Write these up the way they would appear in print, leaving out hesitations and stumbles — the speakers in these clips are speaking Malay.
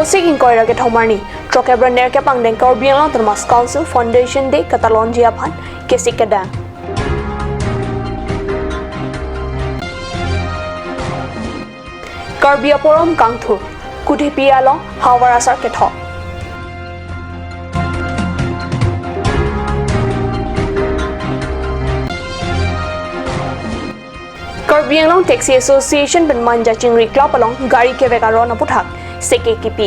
Wosik inquiry ke thomarni trokebra ner ke pangdeng Karbi Anglong Autonomous Council Foundation de Catalonia phan kesik kedang Karbi aporom kangthur kuthi pialong hawar asar ke thok Karbi Anglong Taxi Association ben manja chingri club along gari ke vekaron aputhak seke kipi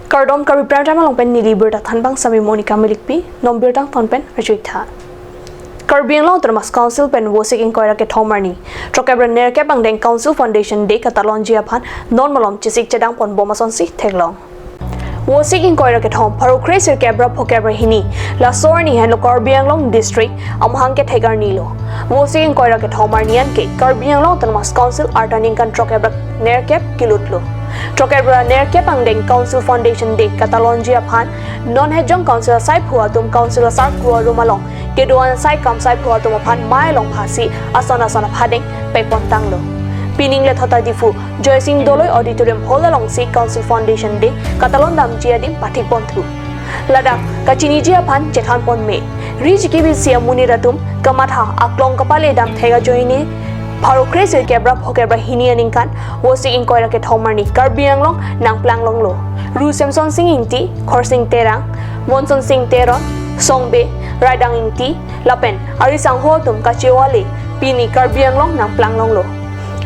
Kardom Karbi Prantam along pen nilibur ta thanbang sami Monica Milikpi nombir tang thonpen ajuitha Karbi Anglong Autonomous Council pen wosik inquiry ke thomarni trokebra ner ke pangdeng Council Foundation de Catalonia phan normalom chisik chedang pon bomason si theklong Wosik inquiry ke thom parokre sir kebra phokebra hini la sorni han lo Karbi Anglong district amhang ke thegar nilo Wosik inquiry ke thomar nian ke Karbi Anglong Autonomous Council artaning kan trokebra ner ke kilutlo trokebra ner ke pangdeng Council Foundation de Catalonia phan non hejong council sai phua tum council sar kro rumalong ke doan sai kam sai phua tum phan mai long phasi asana phadeng pepon tanglo Pining le thata difu Joy Singh Doloi Auditorium Hall along si Council Foundation de Catalon dam jia dim pathik pon thu Ladak kachini jia phan chethan pon me Rij ki bi sia muni ratum kamatha aklong kapale dam thega joine Parokre sir kebra phokebra hini aningkan wosik inquiry ke thomarni Karbi Anglong nangplang long lo Ru Samson Singh inti Khorsing Terang Monson Singh Teron Songbe Raidang inti Lapen Arisang ho tum kachewale Pini Karbi Anglong nangplang long lo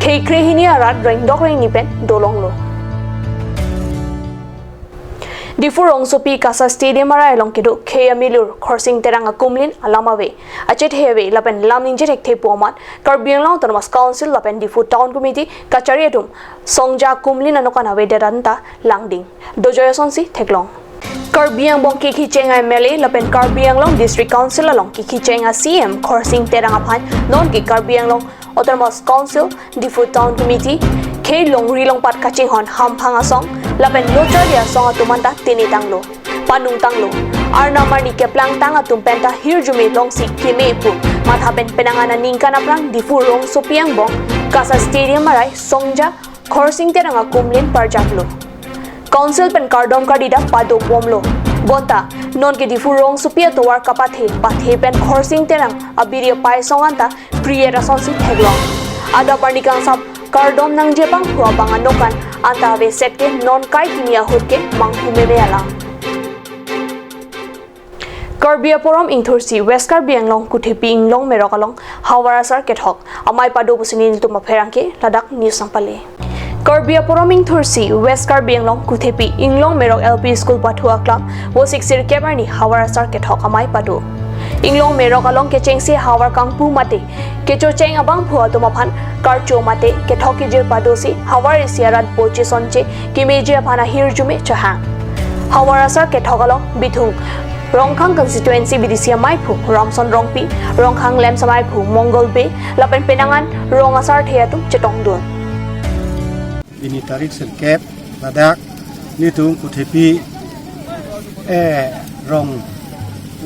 Kei krehini arat reng dok reng nipen dolong lo. Difurong sopi kasa stadium arai long kedo kei amilur khorsing terang akumlin alamawe. Achet hewe lapen lamning jetek te pomat Karbi Anglong Autonomous Council lapen difu town committee kachari atum songja kumlin anokan awe deranta langding. Dojoya sonsi theklong. Karbi Anglong kiki chenga MLA lapen Karbi Anglong District Council along kiki chenga CM khorsing terang aphan non ki Karbi Anglong Autonomous Council difu town committee kei long rilong pat kaching hon hamphang asong lapen locha dia song atumanta tini tanglo panung tanglo arna marni keplang tang atum penta hirjume long si keme pu matha pen penangana ningkana prang difu rong sopiang bong kasa stadium marai songja khorsing teranga kumlin parjaklo council pen kardom kadida pado pomlo bonta non ke difu rong supia towar kapathe pathe pen khorsing terang abiria pai songanta priera sonsi theglong ada parnikang sap kardom nang jepang phua banganokan anta ve set ke non kai kimia hutke manghume meala Karbi aporom ingthursi West Karbi Anglong kuthepi inglong merokalong hawarasar kethok amai pado busini tuma pherangke ladak news sampale Karbi aporom ingthursi West Karbi Anglong kuthepi inglong merok LP School pathua club wosik sir kebarni hawarasar kethok amai pado Inglong merok along kecheng si hawar kangpu mate kecho cheng abang phua tumaphan karcho mate kethoki je padosi hawar isiarat poche sonche kimeje phana hirjume chaha hawar asar kethok along bithung Rongkhang constituency bidisia maipu Ramson Rongpi Rongkhang lem samai phu Mongol Bay lapen penangan rong asar theatu chetong don Ini tarik serkep ladak nitung kuthepi rong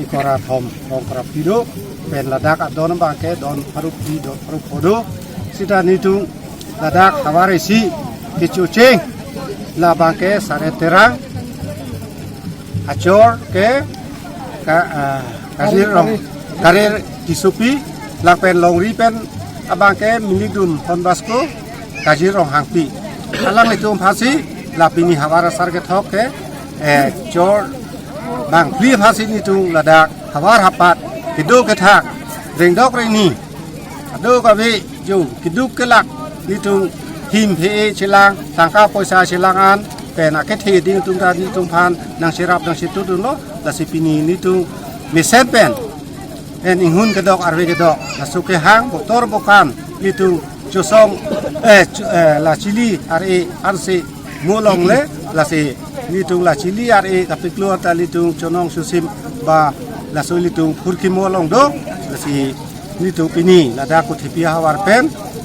ikora thom rong krapido pen ladak adon bangke don parupi don parupodo sita nitung ladak hawarisi kicucing la bangke sare terang acor ke karir disupi lapen longri pen abangke minidun honbasko kajir rong hangpi alang itu phasi lapini hawara sarge thok ke chor bang pli phasi ni tu ladak hawar hapat kidu ke thak rengdok reni ado ka bi ju kidu ke lak ni tu him phe chilang tangka poisa chilangan pena ke thi ding tung ta ni tung phan nang sirap nang situ tu no la sipini ni tu mesen pen en inghun ke dok arwe ke dok la suke hang botor bokan ni tu chosong la chili are arse molong le la se litung la chili are kapiklo ta litung chonong susim ba la so litung furki molong do la si litung pini la da ko thipi hawar pen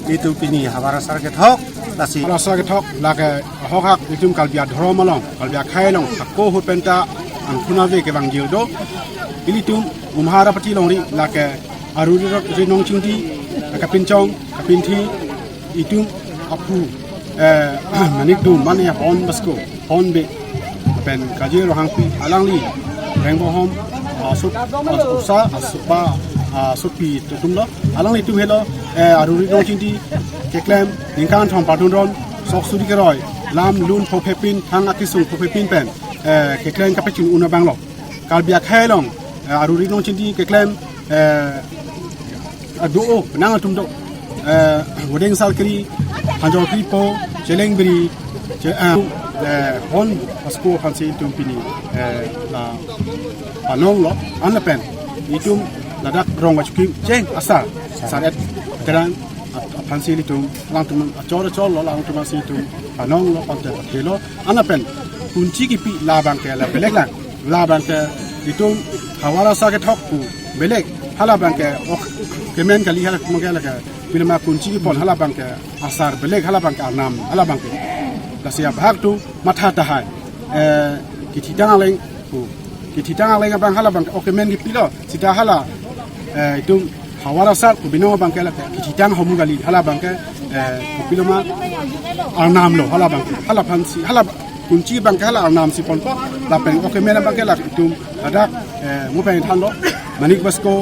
litung pini hawar sar ke thok la si la sar ke thok la ke hokak litung kalbia dhro molong kalbia khailong ko hu penta an khuna ve ke bang jil do litung umhara pati long ri la ke aruri rok jinong chingti kapin chong kapin thi itum apu manik dum mane hon basko hon be pen kaje ro hang pi alangli rengbo hom sup usa asupa supi tum lo alangli tum helo aruri no chinti keklem ningkan thom patun ron sok sudi ke roi lam lun phopepin hang akisung phopepin pen keklem kapachin una banglo kalbia khailong aruri no chinti keklem do nang tum do wodeng salkri hanjor kripo jeleng beri hon pasko fansi tum pini la panong lo anapen itum ladak rong wachuki jeng asal saret terang fansi litum lang tum achor lo lang tum fansi tum panong lo konten kilo anapen kunci kipi labang ke la belek la bang ke itum hawara sa ke thok ku belek hala bang ke kemen kali hala mangala ke bila ma kunci pon hala bang ke asar belek hala bang ke anam hala bang ke la siap hak tu matha tahai kitidang leng ku kitidang leng bang hala bang ke kemen kipilo sita hala itu hawara sa ku bino bang ke la kitidang homu kali hala bang ke bila ma anam lo hala bang hala pansi hala kunci bang ke hala anam si pon po la pen kemen bang ke la itu ada mu pen than lo manik basko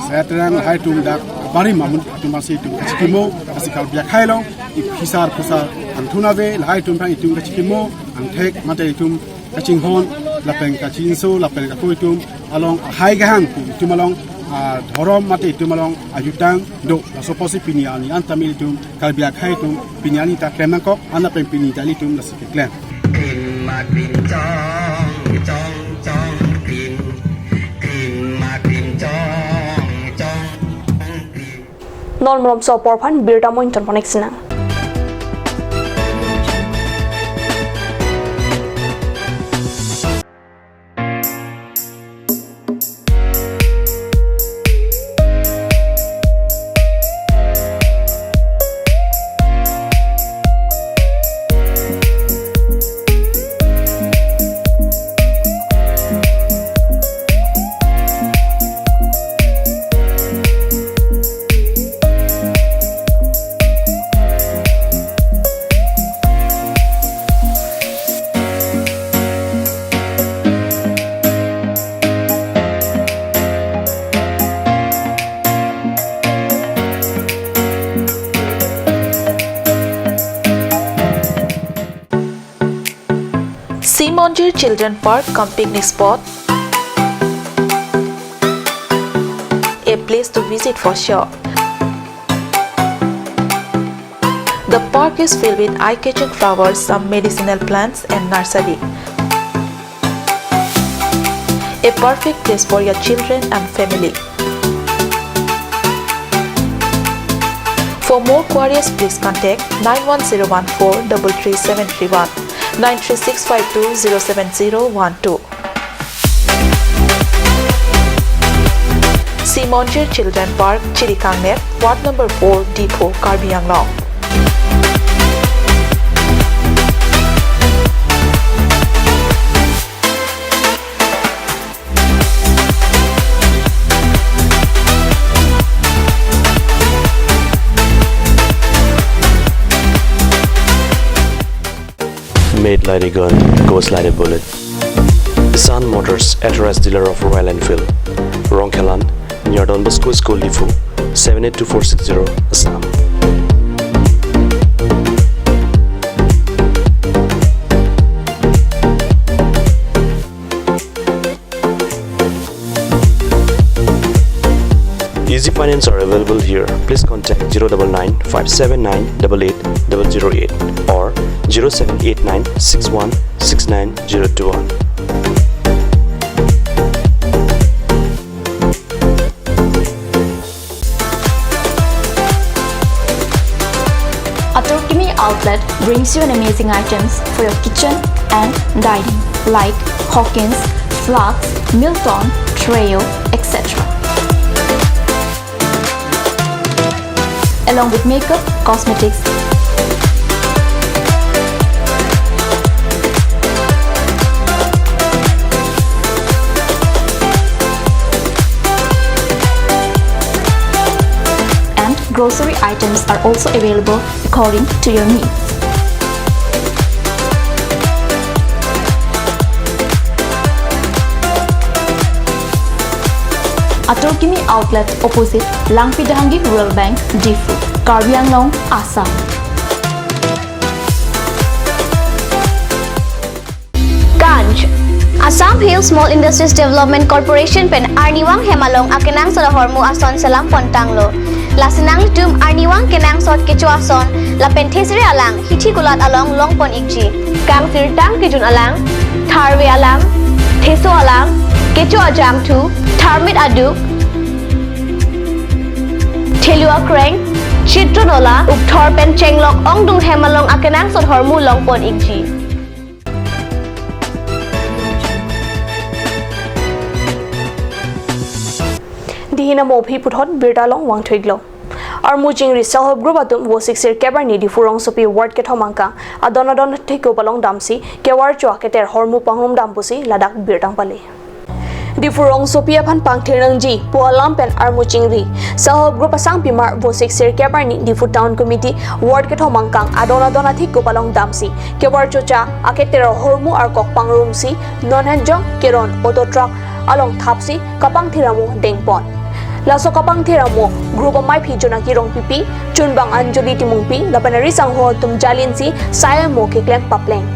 saya terang hai tum dak bari mamun tum masih itu kimo asikal biak hailong hisar pusar antuna ve hai tum phang itu kimo antek mate itum kaching hon lapeng kachin so lapeng ka koitum along hai gahang tum along dhorom mate itum along ajutang do soposi piniani antamil tum kal biak hai tum piniani ta kremangkok ana pen pini dali tum lasik klem ma pin chong chong chong pin ma pin chong non mrom so porphan birda mo inton connection Simonjir Children Park cum picnic spot, a place to visit for sure. The park is filled with eye-catching flowers, some medicinal plants and nursery. A perfect place for your children and family. For more queries, please contact 91014 33731. 93652 Simonjir Children Park, Chirikangnet, Ward number 4, Depot, Karbi Anglong. Made like a gun, goes like a bullet. Sun Motors, authorized dealer of Royal Enfield, Rongkelan, near Don Bosco School Lifu, 782460, Assam. Easy finance are available here. Please contact 099 579 88008 or 0789 61 69021. Atokimi Outlet brings you an amazing items for your kitchen and dining like Hawkins, Flax, Milton, Trail, etc. Along with makeup, cosmetics, and grocery items are also available according to your needs. Atorkini outlet opposite Langpidahangi Rural Bank, Difu, Karbi Anglong, Assam. Ganj Assam Hill Small Industries Development Corporation pen Arniwang Hemalong akenang sa hormu ason salam pontanglo. Lasinang tum Arniwang kenang sot kecu ason la penthesiri alang hithi kulat along longpon ikji. Kang sirtang kejun alang, tharwe alang, theso alang, kecu ajam tu, tharmit aduk, Thelua Kreng, Chitronola, Ukthor pen chenglok ongdung hemalong akenang sot hormu longpon ikji. Dihina mophi puthot birtalong wangthoiglo ar mujing ri self group atum wo 6 kebar ni difurong sopi ward ke thomangka adonadon thiko balong damsi kewar chwa keter hormu pangrom dampusi ladak birtang pale difurong sopi aphan pangthirangji poalam pen ar mujing ri self group asang pimar wo 6 kebar ni difu town committee ward ke thomangkang adonadon thiko balong damsi kewar chocha aketer hormu ar kok pangrom si non hanjong keron auto truck along thapsi kapang thiramu dengpon Laso kapang thiramo grupo mai phi jona ki rong pipi chunbang anjali timungpi lapanari sangho tum jalin si saya mo ke klem papleng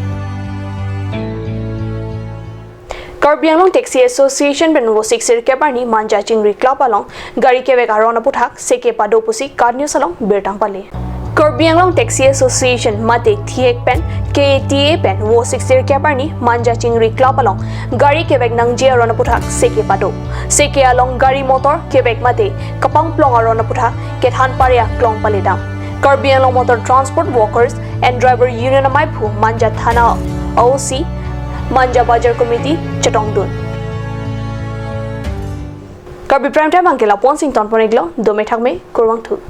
Karbi Anglong Taxi Association benwo 6 kebarni manja chingri club along gari kebek arona puthak seke pado pusi karnew salong bertang pale Karbi Anglong Taxi Association mate thiek pen KTA pen wo 6 kebarni manja chingri club along gari kebek nangji arona puthak seke pado seke along gari motor kebek mate kapang plong arona puthak kethan paria klong paledam Karbi Anglong Motor Transport Workers and Driver Union amai phu manja thana OC Manja Bajar Committee Chatongdun Karbi Prime Time angkela Ponsing Ton Poneglo Dome Thakme Kurwang Thu